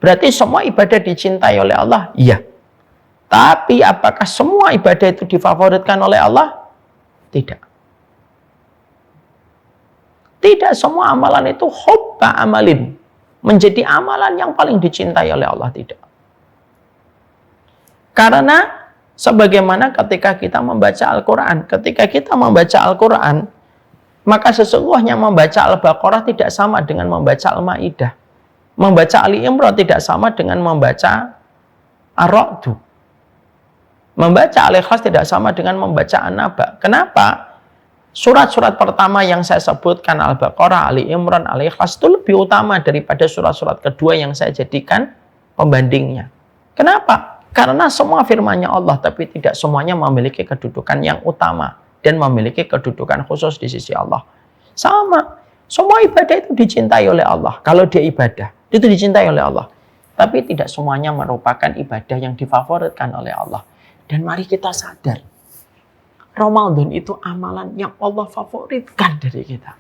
Berarti semua ibadah dicintai oleh Allah? Iya. Tapi apakah semua ibadah itu difavoritkan oleh Allah? Tidak. Tidak semua amalan itu hubba amalin. Menjadi amalan yang paling dicintai oleh Allah. Tidak. Karena sebagaimana ketika kita membaca Al-Quran. Ketika kita membaca Al-Quran, maka sesungguhnya membaca Al-Baqarah tidak sama dengan membaca Al-Ma'idah. Membaca Ali Imran tidak sama dengan membaca Ar-Ra'du. Membaca Al-Ikhlas tidak sama dengan membaca An-Naba. Kenapa? Surat-surat pertama yang saya sebutkan, Al-Baqarah, Ali Imran, Al-Ikhlas, itu lebih utama daripada surat-surat kedua yang saya jadikan pembandingnya. Kenapa? Karena semua firman-Nya Allah, tapi tidak semuanya memiliki kedudukan yang utama dan memiliki kedudukan khusus di sisi Allah. Sama, semua ibadah itu dicintai oleh Allah. Kalau dia ibadah, itu dicintai oleh Allah. Tapi tidak semuanya merupakan ibadah yang difavoritkan oleh Allah. Dan mari kita sadar, Ramadan itu amalan yang Allah favoritkan dari kita.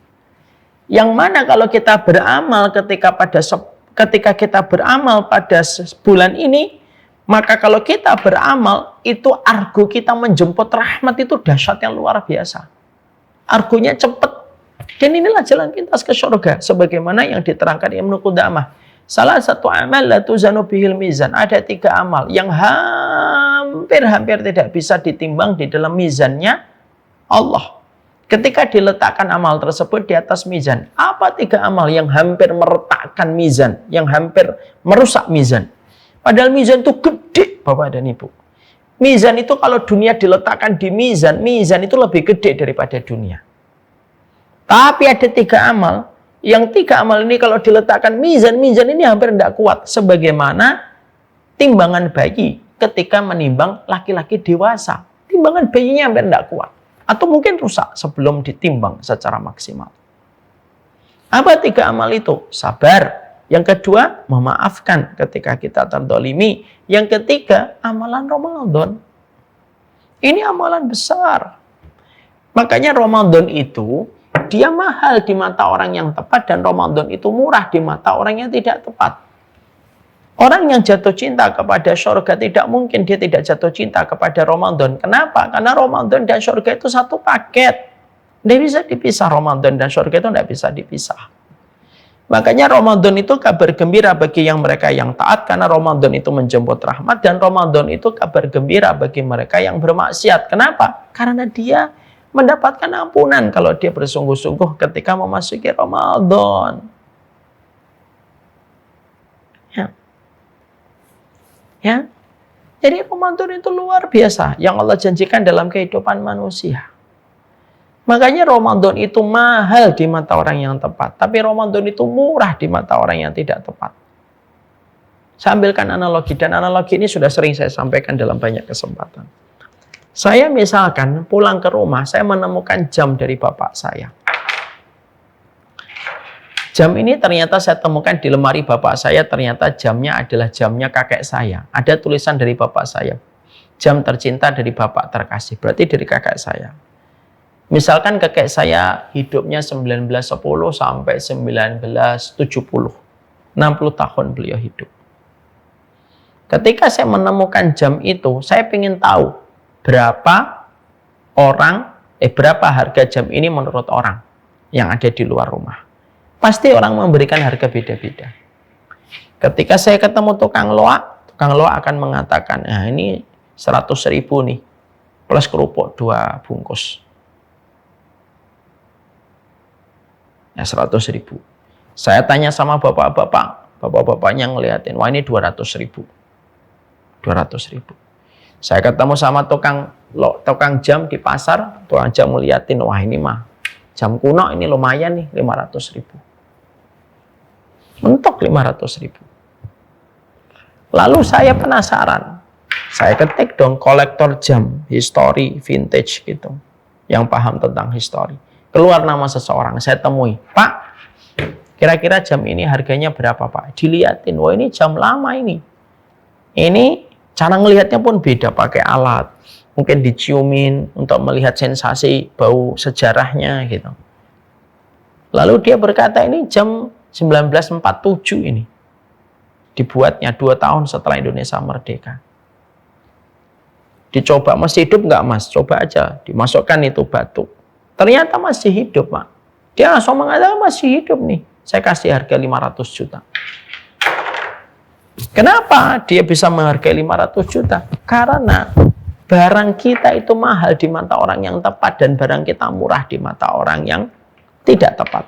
Yang mana kalau kita beramal ketika kita beramal pada bulan ini, maka kalau kita beramal, itu argo kita menjemput rahmat itu dahsyat yang luar biasa. Argonya cepat. Dan inilah jalan pintas ke surga. Sebagaimana yang diterangkan Ibnu Qudamah. Salah satu amal la tuzanu bihil mizan. Ada 3 amal yang hampir tidak bisa ditimbang di dalam mizannya Allah. Ketika diletakkan amal tersebut di atas mizan, apa 3 amal yang hampir meretakkan mizan, yang hampir merusak mizan? Padahal mizan itu gede, Bapak dan Ibu. Mizan itu kalau dunia diletakkan di mizan, mizan itu lebih gede daripada dunia. Tapi ada 3 amal, yang 3 amal ini kalau diletakkan mizan ini hampir tidak kuat. Sebagaimana timbangan bayi ketika menimbang laki-laki dewasa. Timbangan bayinya hampir tidak kuat. Atau mungkin rusak sebelum ditimbang secara maksimal. Apa 3 amal itu? Sabar. Yang kedua, memaafkan ketika kita terdolimi. Yang ketiga, amalan Ramadan. Ini amalan besar. Makanya Ramadan itu, dia mahal di mata orang yang tepat, dan Ramadan itu murah di mata orang yang tidak tepat. Orang yang jatuh cinta kepada surga, tidak mungkin dia tidak jatuh cinta kepada Ramadan. Kenapa? Karena Ramadan dan surga itu satu paket. Tidak bisa dipisah, Ramadan dan surga itu tidak bisa dipisah. Makanya Ramadan itu kabar gembira bagi yang mereka yang taat, karena Ramadan itu menjemput rahmat, dan Ramadan itu kabar gembira bagi mereka yang bermaksiat. Kenapa? Karena dia mendapatkan ampunan kalau dia bersungguh-sungguh ketika memasuki Ramadan. Ya. Jadi Ramadan itu luar biasa yang Allah janjikan dalam kehidupan manusia. Makanya Ramadan itu mahal di mata orang yang tepat, tapi Ramadan itu murah di mata orang yang tidak tepat. Saya ambilkan analogi, dan analogi ini sudah sering saya sampaikan dalam banyak kesempatan. Saya misalkan pulang ke rumah, saya menemukan jam dari bapak saya. Jam ini ternyata saya temukan di lemari bapak saya, ternyata jamnya adalah jamnya kakek saya. Ada tulisan dari bapak saya, jam tercinta dari bapak terkasih, berarti dari kakek saya. Misalkan kakek saya hidupnya 1910 sampai 1970. 60 tahun beliau hidup. Ketika saya menemukan jam itu, saya ingin tahu berapa harga jam ini menurut orang yang ada di luar rumah. Pasti orang memberikan harga beda-beda. Ketika saya ketemu tukang loak akan mengatakan, nah ini 100.000 nih, plus kerupuk 2 bungkus. Ya 100.000. Saya tanya sama bapak-bapaknya ngeliatin, wah ini 200.000. 200.000. Saya ketemu sama tukang jam di pasar, tukang jam ngeliatin, wah ini mah jam kuno, ini lumayan nih, 500.000. Mentok 500.000. Lalu saya penasaran. Saya ketik dong kolektor jam, history, vintage gitu. Yang paham tentang history. Keluar nama seseorang, saya temui. Pak, kira-kira jam ini harganya berapa Pak? Dilihatin, wah ini jam lama ini. Ini cara ngelihatnya pun beda, pakai alat. Mungkin diciumin untuk melihat sensasi bau sejarahnya gitu. Lalu dia berkata ini jam 1947 ini. Dibuatnya 2 tahun setelah Indonesia merdeka. Dicoba, masih hidup nggak mas? Coba aja, dimasukkan itu batu. Ternyata masih hidup Pak. Dia langsung mengatakan masih hidup nih. Saya kasih harga 500 juta. Kenapa dia bisa menghargai 500 juta? Karena barang kita itu mahal di mata orang yang tepat, dan barang kita murah di mata orang yang tidak tepat.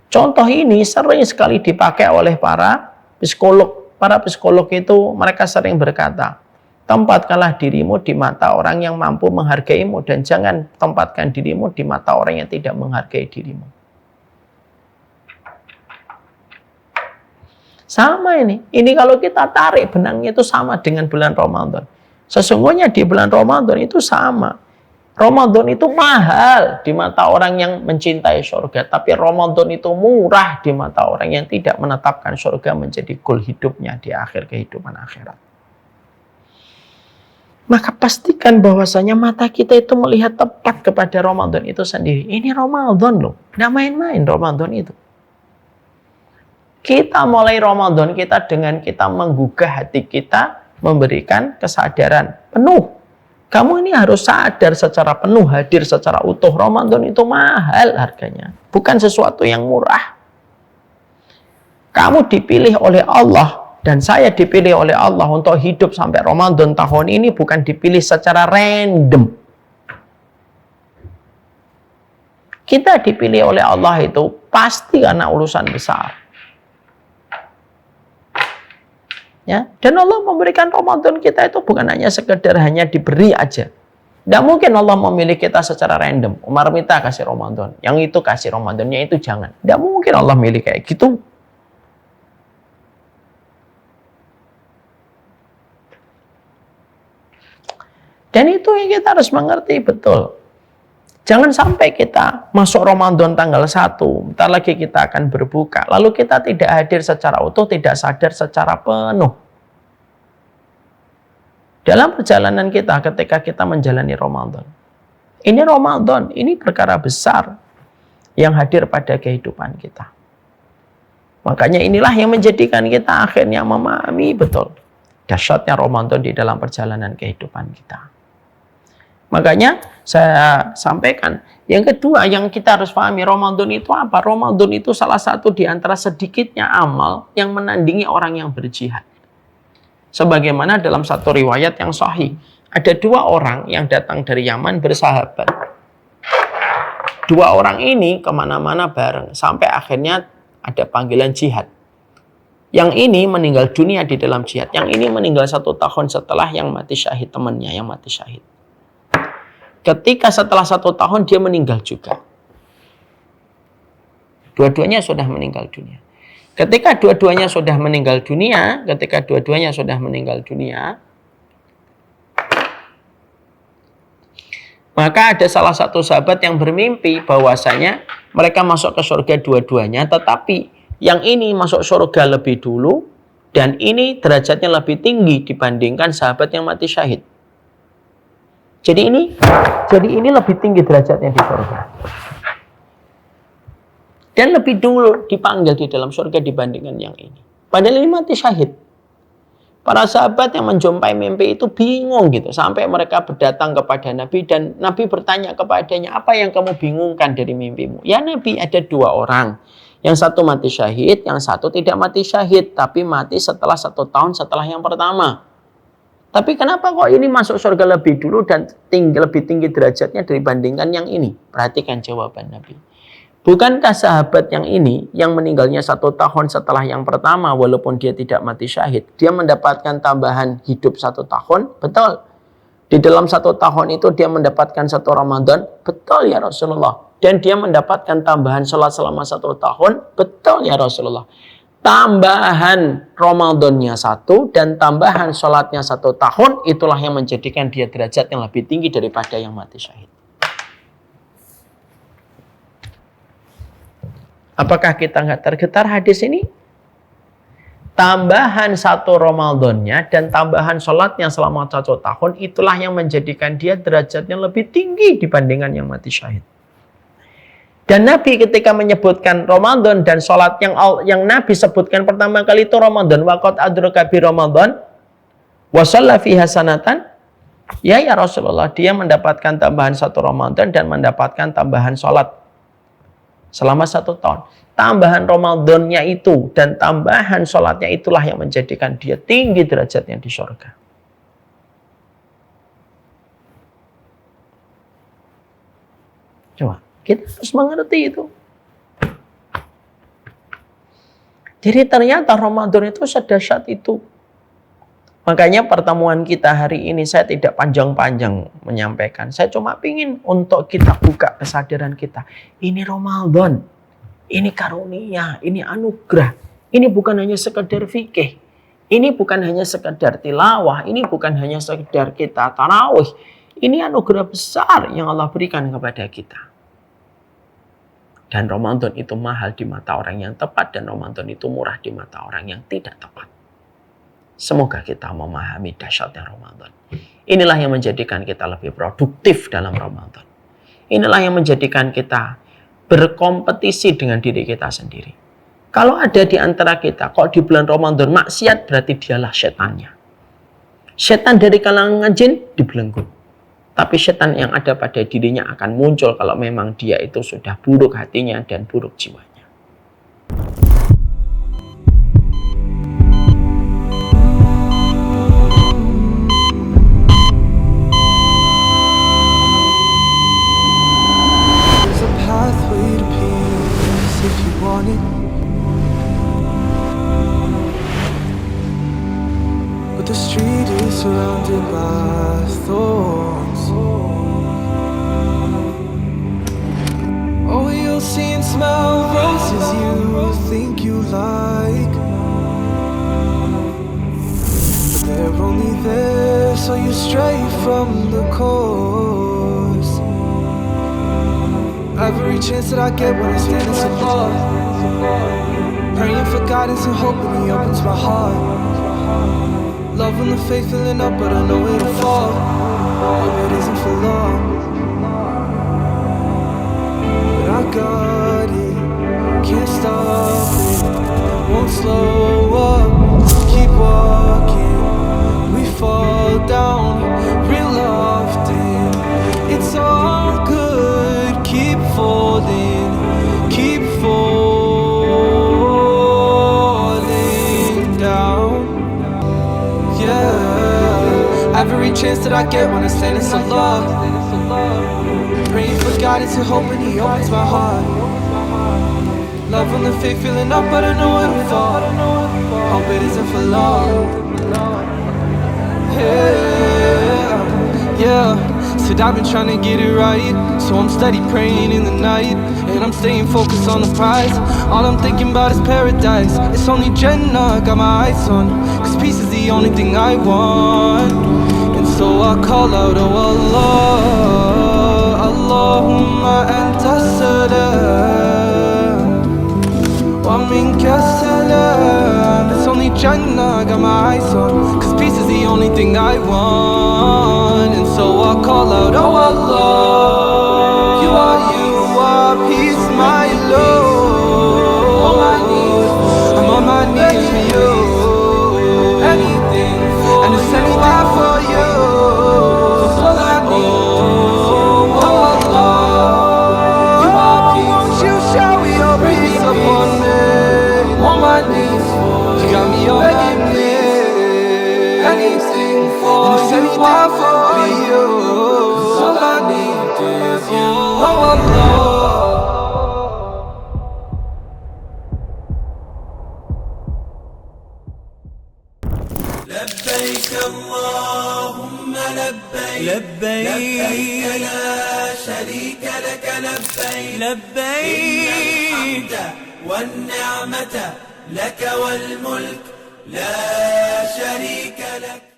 Contoh ini sering sekali dipakai oleh para psikolog. Para psikolog itu mereka sering berkata, tempatkanlah dirimu di mata orang yang mampu menghargaimu, dan jangan tempatkan dirimu di mata orang yang tidak menghargai dirimu. Sama ini. Ini kalau kita tarik benangnya itu sama dengan bulan Ramadan. Sesungguhnya di bulan Ramadan itu sama. Ramadan itu mahal di mata orang yang mencintai surga. Tapi Ramadan itu murah di mata orang yang tidak menetapkan surga menjadi goal hidupnya di akhir kehidupan akhirat. Maka pastikan bahwasanya mata kita itu melihat tepat kepada Ramadan itu sendiri. Ini Ramadan loh. Nggak main-main Ramadan itu. Kita mulai Ramadan kita dengan kita menggugah hati kita, memberikan kesadaran penuh. Kamu ini harus sadar secara penuh, hadir secara utuh. Ramadan itu mahal harganya. Bukan sesuatu yang murah. Kamu dipilih oleh Allah dan saya dipilih oleh Allah untuk hidup sampai Ramadan tahun ini bukan dipilih secara random. Kita dipilih oleh Allah itu pasti karena urusan besar. Ya, dan Allah memberikan Ramadan kita itu bukan hanya sekedar hanya diberi aja. Tidak mungkin Allah memilih kita secara random. Umar minta kasih Ramadan, yang itu kasih Ramadannya itu jangan. Tidak mungkin Allah milih kayak gitu. Dan itu yang kita harus mengerti betul. Jangan sampai kita masuk Ramadan tanggal 1, bentar lagi kita akan berbuka. Lalu kita tidak hadir secara utuh, tidak sadar secara penuh. Dalam perjalanan kita ketika kita menjalani Ramadan. Ini Ramadan, ini perkara besar yang hadir pada kehidupan kita. Makanya inilah yang menjadikan kita akhirnya memahami betul dahsyatnya Ramadan di dalam perjalanan kehidupan kita. Makanya saya sampaikan, yang kedua yang kita harus pahami Ramadan itu apa? Ramadan itu salah satu di antara sedikitnya amal yang menandingi orang yang berjihad. Sebagaimana dalam satu riwayat yang sahih, ada 2 orang yang datang dari Yaman bersahabat. 2 orang ini kemana-mana bareng, sampai akhirnya ada panggilan jihad. Yang ini meninggal dunia di dalam jihad, yang ini meninggal 1 tahun setelah yang mati syahid, temannya yang mati syahid. Ketika setelah 1 tahun dia meninggal juga. Dua-duanya sudah meninggal dunia. Ketika dua-duanya sudah meninggal dunia, maka ada salah satu sahabat yang bermimpi bahwasanya mereka masuk ke surga dua-duanya, tetapi yang ini masuk surga lebih dulu dan ini derajatnya lebih tinggi dibandingkan sahabat yang mati syahid. Jadi ini lebih tinggi derajatnya di surga. Dan lebih dulu dipanggil di dalam surga dibandingkan yang ini. Padahal ini mati syahid. Para sahabat yang menjumpai mimpi itu bingung gitu. Sampai mereka berdatang kepada Nabi dan Nabi bertanya kepadanya, apa yang kamu bingungkan dari mimpimu? Ya Nabi, ada 2 orang. Yang satu mati syahid, yang satu tidak mati syahid. Tapi mati setelah 1 tahun setelah yang pertama. Tapi kenapa kok ini masuk surga lebih dulu dan lebih tinggi derajatnya dibandingkan yang ini? Perhatikan jawaban Nabi. Bukankah sahabat yang ini, yang meninggalnya 1 tahun setelah yang pertama, walaupun dia tidak mati syahid, dia mendapatkan tambahan hidup 1 tahun? Betul. Di dalam 1 tahun itu dia mendapatkan 1 Ramadan? Betul ya Rasulullah. Dan dia mendapatkan tambahan sholat selama 1 tahun? Betul ya Rasulullah. Tambahan Ramadannya 1 dan tambahan sholatnya 1 tahun, itulah yang menjadikan dia derajat yang lebih tinggi daripada yang mati syahid. Apakah kita nggak tergetar hadis ini? Tambahan 1 Ramadannya dan tambahan sholatnya selama 1 tahun, itulah yang menjadikan dia derajatnya lebih tinggi dibandingkan yang mati syahid. Dan Nabi ketika menyebutkan Ramadan dan sholat yang Nabi sebutkan pertama kali itu Ramadan. Waqad adraka bi Ramadan wa shalla fi hasanatan. Ya Rasulullah, dia mendapatkan tambahan 1 Ramadan dan mendapatkan tambahan sholat selama 1 tahun. Tambahan Ramadannya itu dan tambahan sholatnya itulah yang menjadikan dia tinggi derajatnya di surga. Coba. Kita harus mengerti itu. Jadi ternyata Ramadan itu sedahsyat itu. Makanya pertemuan kita hari ini saya tidak panjang-panjang menyampaikan. Saya cuma ingin untuk kita buka kesadaran kita. Ini Ramadan. Ini karunia. Ini anugerah. Ini bukan hanya sekedar fikih. Ini bukan hanya sekedar tilawah. Ini bukan hanya sekedar kita tarawih. Ini anugerah besar yang Allah berikan kepada kita. Dan Ramadan itu mahal di mata orang yang tepat. Dan Ramadan itu murah di mata orang yang tidak tepat. Semoga kita memahami dahsyatnya Ramadan. Inilah yang menjadikan kita lebih produktif dalam Ramadan. Inilah yang menjadikan kita berkompetisi dengan diri kita sendiri. Kalau ada di antara kita, kok di bulan Ramadan maksiat, berarti dialah setannya. Setan dari kalangan jin dibelenggu. Tapi setan yang ada pada dirinya akan muncul kalau memang dia itu sudah buruk hatinya dan buruk jiwanya. There's a pathway to peace if you want it. But the street is surrounded by thorns. Oh, you'll see and smell roses you think you like, but they're only there so you stray from the course. Every chance that I get when I stand in support, praying for guidance and hoping He opens my heart. Love and the faith filling up, but I know it'll fall. Hope it isn't for long. But I got it, can't stop it, won't slow up. Keep walking, we fall down real often. It's all good, keep folding, keep falling down. Yeah, every chance that I get when I stand in salah, praying for guidance and hoping He opens my heart. Love and the faith filling up, but I know it'll fall. Hope it isn't for long. Yeah, said I've been trying to get it right, so I'm steady praying in the night, and I'm staying focused on the prize. All I'm thinking about is paradise. It's only Jannah, got my eyes on, cause peace is the only thing I want. And so I call out, oh Allah, Allahumma anta salam wa minka salam. It's only Jannah, got my eyes on, cause peace is the only thing I want. And so I call out, oh Allah, you are peace, my Lord. I'm on my knees for you, anything for and it's anything for you. All I need, oh Allah, you are peace. Won't you shower your peace upon me? On my knees for you, got me begging me, anything for and it's anything for you. All I need is you, oh Allah. لبيك اللهم لبيك لبيك لا شريك لك لبيك لبيك الحمد والنعمة لك والملك لا شريك لك.